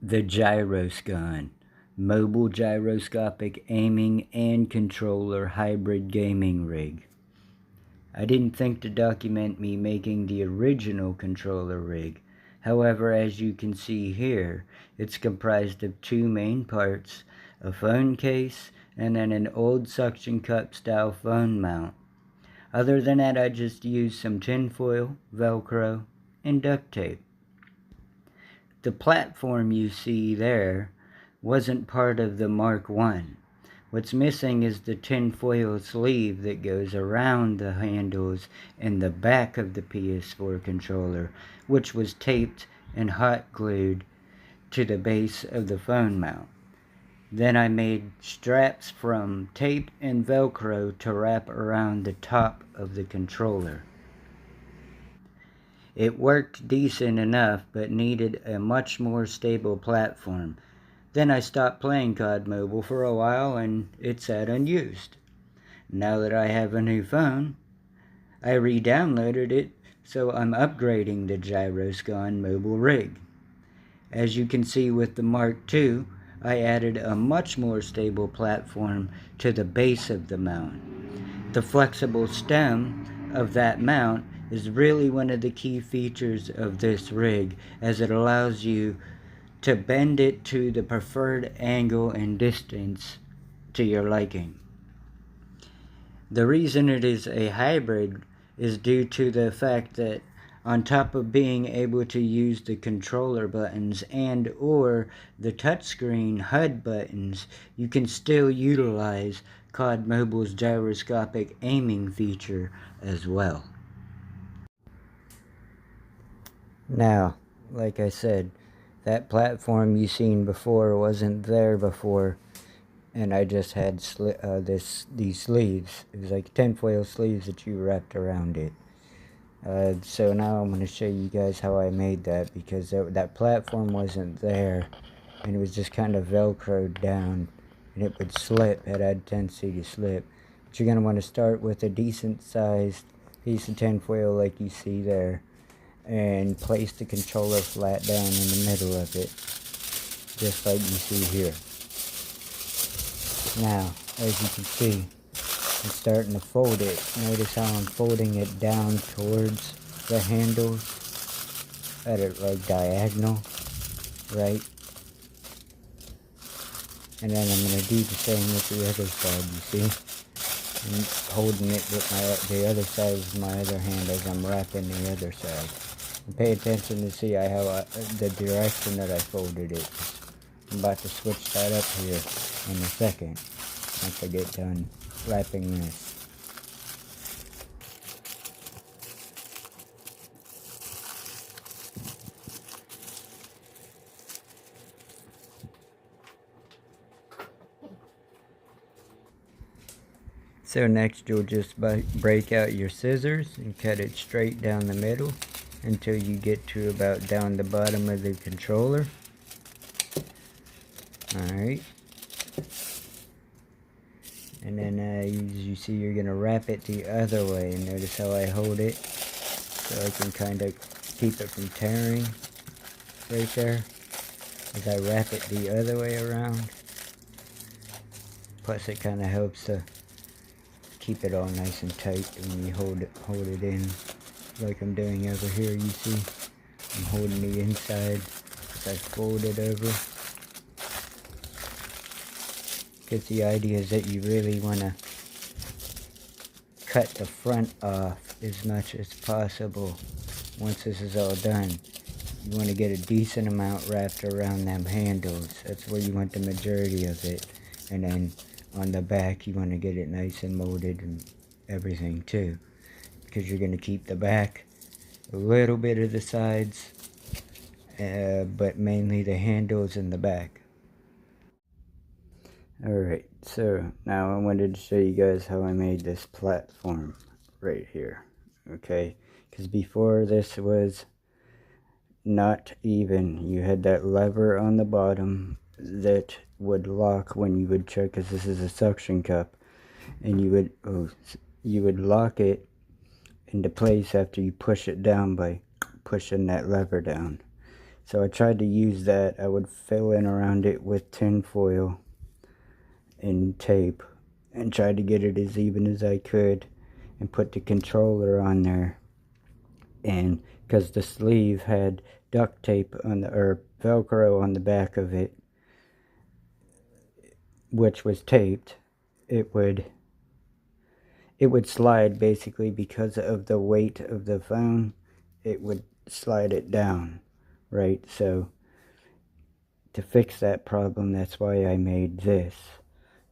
The Gyroscon, mobile gyroscopic aiming and controller hybrid gaming rig. I didn't think to document me making the original controller rig. However, as you can see here, it's comprised of two main parts, a phone case and then an old suction cup style phone mount. Other than that, I just used some tinfoil, Velcro, and duct tape. The platform you see there wasn't part of the Mark I. What's missing is the tinfoil sleeve that goes around the handles and the back of the PS4 controller, which was taped and hot glued to the base of the phone mount. Then I made straps from tape and Velcro to wrap around the top of the controller. It worked decent enough, but needed a much more stable platform. Then I stopped playing COD Mobile for a while and it sat unused. Now that I have a new phone, I re-downloaded it, so I'm upgrading the Gyroscon mobile rig. As you can see with the Mark II, I added a much more stable platform to the base of the mount. The flexible stem of that mount is really one of the key features of this rig, as it allows you to bend it to the preferred angle and distance to your liking. The reason it is a hybrid is due to the fact that on top of being able to use the controller buttons and or the touchscreen HUD buttons, you can still utilize COD Mobile's gyroscopic aiming feature as well. Now, like I said, that platform you seen before wasn't there before, and I just had these sleeves. It was like tinfoil sleeves that you wrapped around it. So now I'm going to show you guys how I made that, because that platform wasn't there, and it was just kind of velcroed down, and it would slip. It had a tendency to slip. But you're going to want to start with a decent sized piece of tinfoil like you see there, and place the controller flat down in the middle of it, just like you see here. Now, as you can see, I'm starting to fold it. Notice how I'm folding it down towards the handles at it like diagonal, right? And then I'm going to do the same with the other side, you see? I'm holding it with the other side with my other hand as I'm wrapping the other side. And pay attention to see how the direction that I folded it. I'm about to switch that up here in a second once I get done wrapping this. So next you'll just break out your scissors and cut it straight down the middle until you get to about down the bottom of the controller. Alright. And then as you see, you're going to wrap it the other way. And notice how I hold it so I can kind of keep it from tearing right there as I wrap it the other way around. Plus it kind of helps to keep it all nice and tight when you hold it in, like I'm doing over here. You see I'm holding the inside as I fold it over, because the idea is that you really want to cut the front off as much as possible. Once this is all done, you want to get a decent amount wrapped around them handles. That's where you want the majority of it. And then on the back, you want to get it nice and molded and everything too, because you're going to keep the back, a little bit of the sides, but mainly the handles and the back. Alright, so now I wanted to show you guys how I made this platform right here, okay? Because before this was not even. You had that lever on the bottom that would lock when you would check, because this is a suction cup, and you would lock it into place after you push it down by pushing that lever down. So I tried to use that. I would fill in around it with tin foil and tape and tried to get it as even as I could and put the controller on there. And because the sleeve had duct tape on the, or Velcro on the back of it, which was taped, it would slide basically because of the weight of the phone. It would slide it down, right? So to fix that problem, that's why I made this,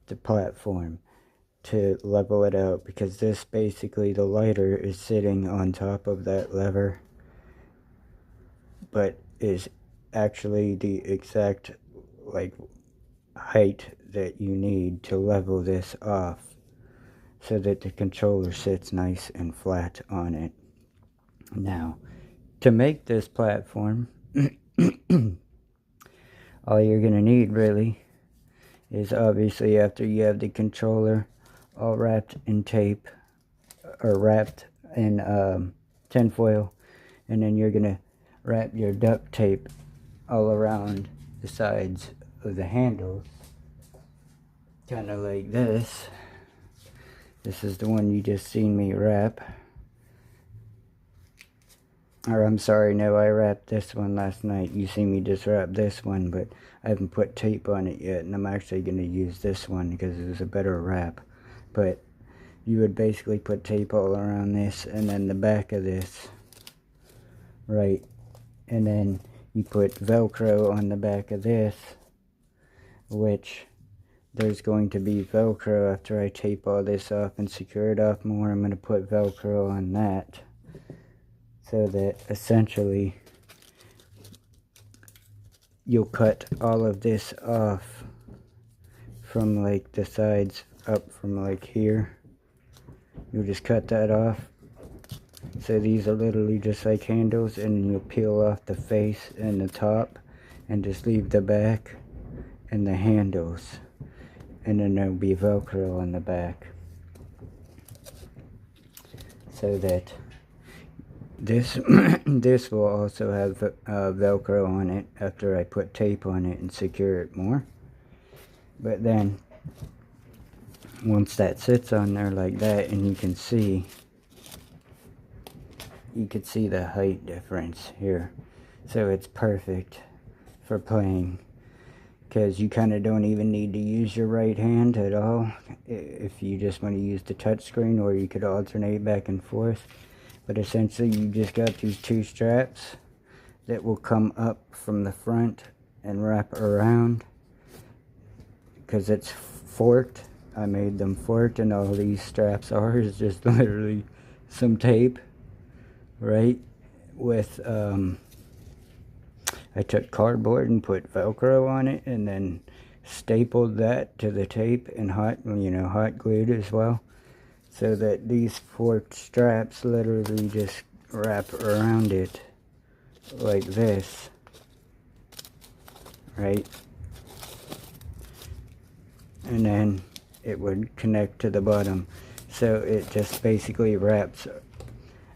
the platform, to level it out, because this basically, the lighter is sitting on top of that lever, but is actually the exact like height that you need to level this off so that the controller sits nice and flat on it. Now, to make this platform, all you're going to need really is, obviously, after you have the controller all wrapped in tape, or wrapped in tin foil, and then you're going to wrap your duct tape all around the sides of the handles, kind of like this. This is the one you just seen me wrap. Or I'm sorry, no, I wrapped this one last night. You see me just wrap this one, but I haven't put tape on it yet, and I'm actually going to use this one because it was a better wrap. But you would basically put tape all around this, and then the back of this, right? And then you put Velcro on the back of this, which there's going to be Velcro after I tape all this off and secure it off more. I'm going to put Velcro on that, so that essentially you'll cut all of this off from like the sides up from like here. You'll just cut that off. So these are literally just like handles, and you'll peel off the face and the top and just leave the back and the handles, and then there'll be Velcro on the back, so that this this will also have Velcro on it after I put tape on it and secure it more. But then once that sits on there like that, and you can see the height difference here, so it's perfect for playing, because you kind of don't even need to use your right hand at all if you just want to use the touch screen, or you could alternate back and forth. But essentially you just got these two straps that will come up from the front and wrap around, because it's forked. I made them forked, and all these straps are is just literally some tape, right? With I took cardboard and put Velcro on it, and then stapled that to the tape and hot glued as well, so that these forked straps literally just wrap around it like this, right? And then it would connect to the bottom, so it just basically wraps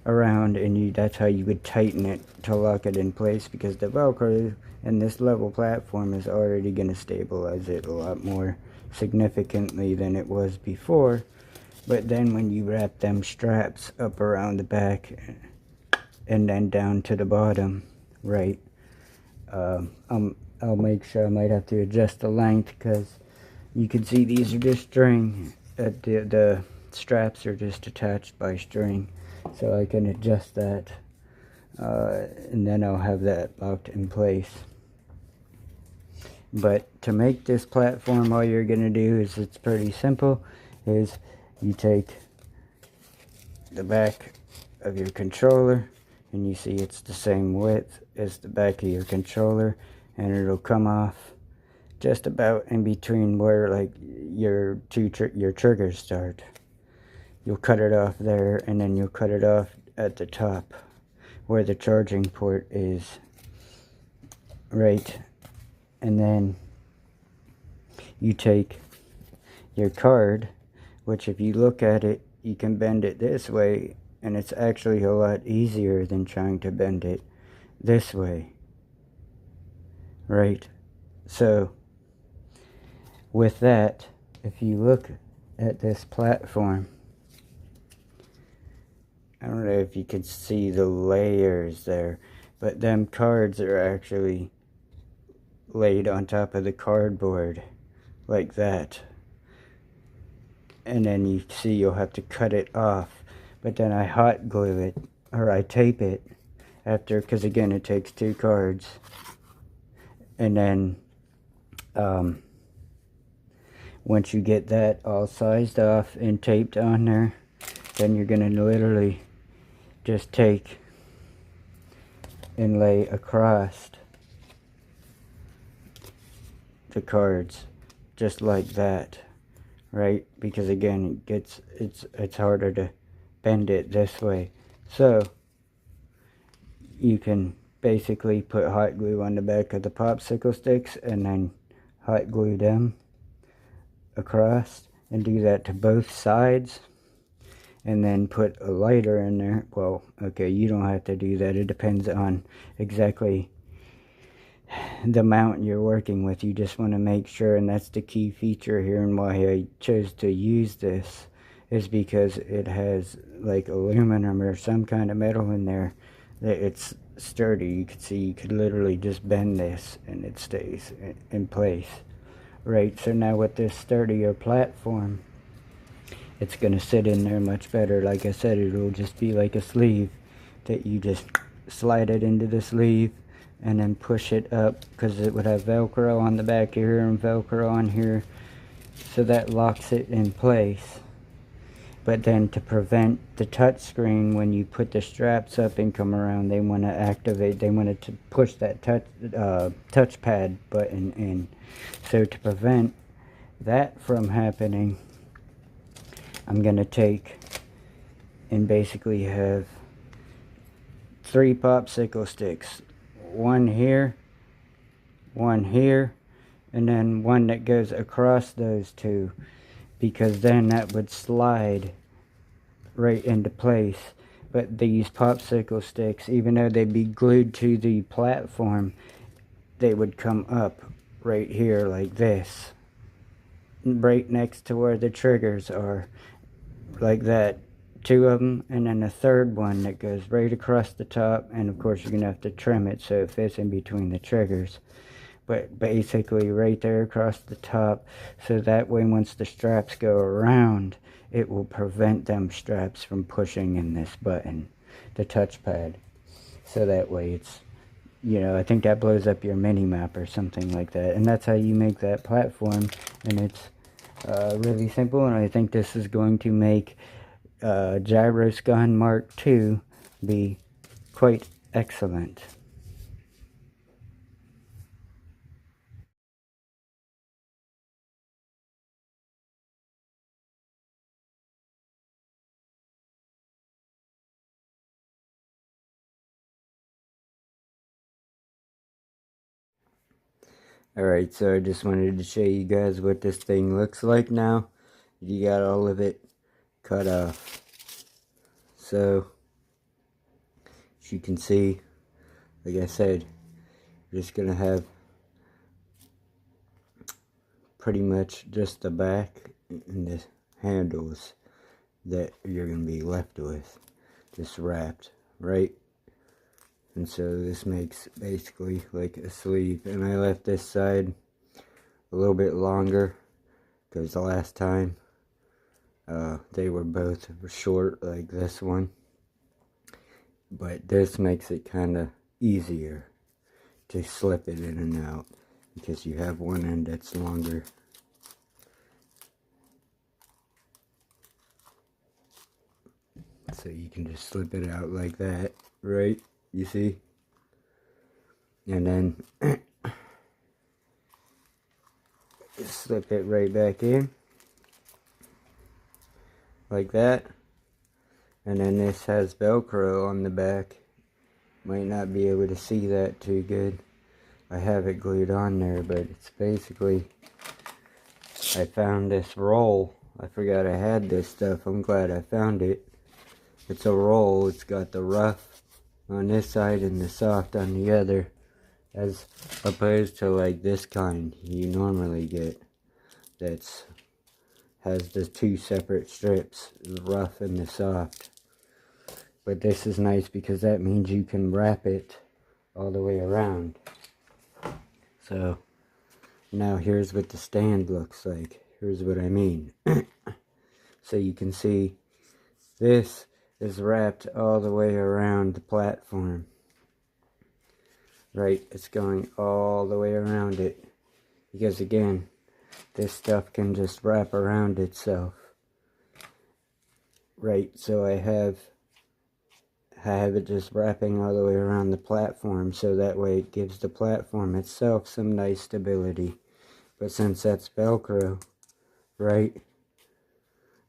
around, and that's how you would tighten it to lock it in place, because the Velcro and this level platform is already going to stabilize it a lot more significantly than it was before. But then when you wrap them straps up around the back and then down to the bottom, right, I'll make sure, I might have to adjust the length, because you can see these are just string. The straps are just attached by string, so I can adjust that, and then I'll have that locked in place. But to make this platform, all you're going to do is, it's pretty simple, is you take the back of your controller, and you see it's the same width as the back of your controller, and it'll come off just about in between where like your triggers start. You'll cut it off there, and then you'll cut it off at the top where the charging port is, right? And then you take your card, which if you look at it, you can bend it this way, and it's actually a lot easier than trying to bend it this way, right? So with that, if you look at this platform, I don't know if you can see the layers there, but them cards are actually laid on top of the cardboard like that. And then you see you'll have to cut it off, but then I hot glue it, or I tape it after, because again it takes 2 cards. And then once you get that all sized off and taped on there, then you're going to literally just take and lay across the cards just like that, right? Because again it's harder to bend it this way. So you can basically put hot glue on the back of the popsicle sticks and then hot glue them across, and do that to both sides, and then put a lighter in there. Well, okay, you don't have to do that. It depends on exactly the mount you're working with. You just want to make sure, and that's the key feature here, and why I chose to use this is because it has like aluminum or some kind of metal in there that it's sturdy. You can see you could literally just bend this and it stays in place, right? So now with this sturdier platform, it's going to sit in there much better. Like I said, it'll just be like a sleeve that you just slide it into the sleeve and then push it up, because it would have Velcro on the back here and Velcro on here, so that locks it in place. But then to prevent the touch screen, when you put the straps up and come around, they want to activate, they want to push that touchpad button in. So to prevent that from happening, I'm going to take and basically have 3 popsicle sticks. One here, and then one that goes across those 2, because then that would slide right into place. But these popsicle sticks, even though they'd be glued to the platform, they would come up right here like this, right next to where the triggers are, like that. 2 of them, and then a third one that goes right across the top, and of course you're gonna have to trim it so it fits in between the triggers, but basically right there across the top, so that way once the straps go around, it will prevent them straps from pushing in this button, the touchpad. So that way it's, you know, I think that blows up your mini map or something like that. And that's how you make that platform, and it's really simple. And I think this is going to make Gyroscon Mrk II be quite excellent. Alright, so I just wanted to show you guys what this thing looks like now. You got all of it cut off. So, as you can see, like I said, you're just going to have pretty much just the back and the handles that you're going to be left with, just wrapped, right? And so this makes basically like a sleeve. And I left this side a little bit longer because the last time they were both short like this one. But this makes it kind of easier to slip it in and out because you have one end that's longer. So you can just slip it out like that, right? You see? And then slip it right back in like that. And then this has Velcro on the back. Might not be able to see that too good. I have it glued on there, but it's basically, I found this roll. I forgot I had this stuff. I'm glad I found it. It's a roll. It's got the rough on this side and the soft on the other. as opposed to like this kind you normally get that's has the two separate strips, the rough and the soft. But this is nice because that means you can wrap it all the way around. So now here's what the stand looks like. Here's what I mean. So you can see this is wrapped all the way around the platform. Right, it's going all the way around it. Because again, this stuff can just wrap around itself. Right, so I have it just wrapping all the way around the platform, so that way it gives the platform itself some nice stability. But since that's Velcro, right,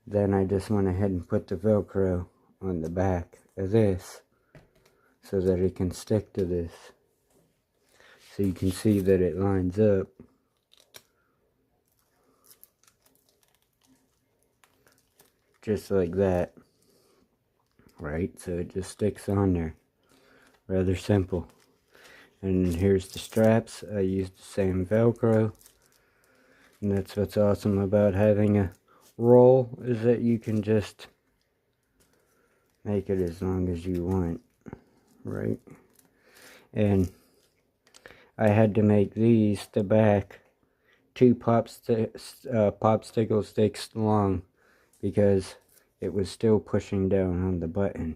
then I just went ahead and put the Velcro on the back of this so that it can stick to this. So you can see that it lines up. Just like that. Right, so it just sticks on there. Rather simple. And here's the straps. I used the same Velcro. And that's what's awesome about having a roll, is that you can just make it as long as you want. Right? And I had to make these, the back, 2 popsicle sticks long, because it was still pushing down on the button,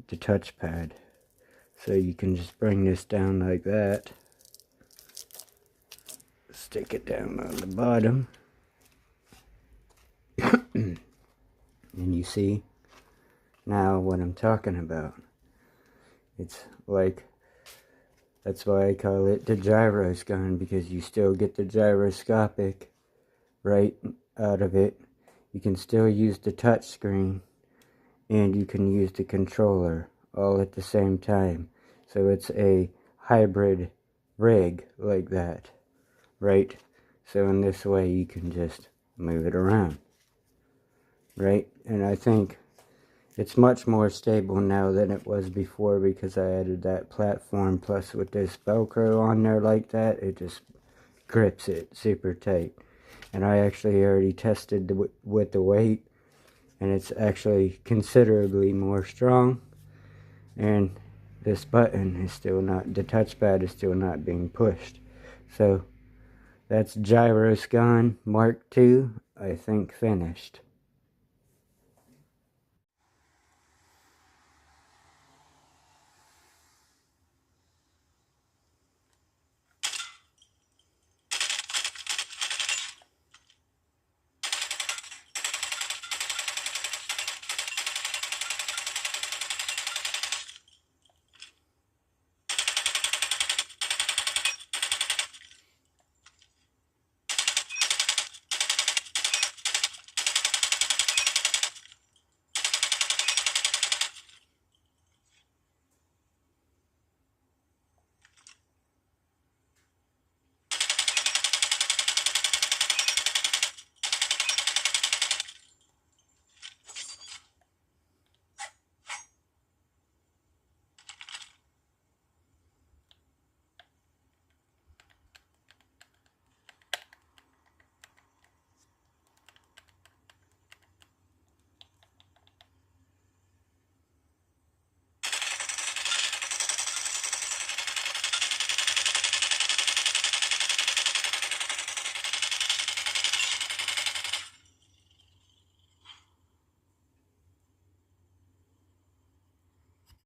the touchpad. So you can just bring this down like that, stick it down on the bottom, and you see now what I'm talking about. It's like, that's why I call it the Gyroscon, because you still get the gyroscopic right out of it. You can still use the touch screen, and you can use the controller all at the same time. So it's a hybrid rig like that, right? So in this way you can just move it around, right? And I think it's much more stable now than it was before, because I added that platform, plus with this Velcro on there like that, it just grips it super tight. And I actually already tested with the weight, and it's actually considerably more strong. And this button is still not, the touchpad is still not being pushed. So that's Gyroscon Mrk II, I think, finished.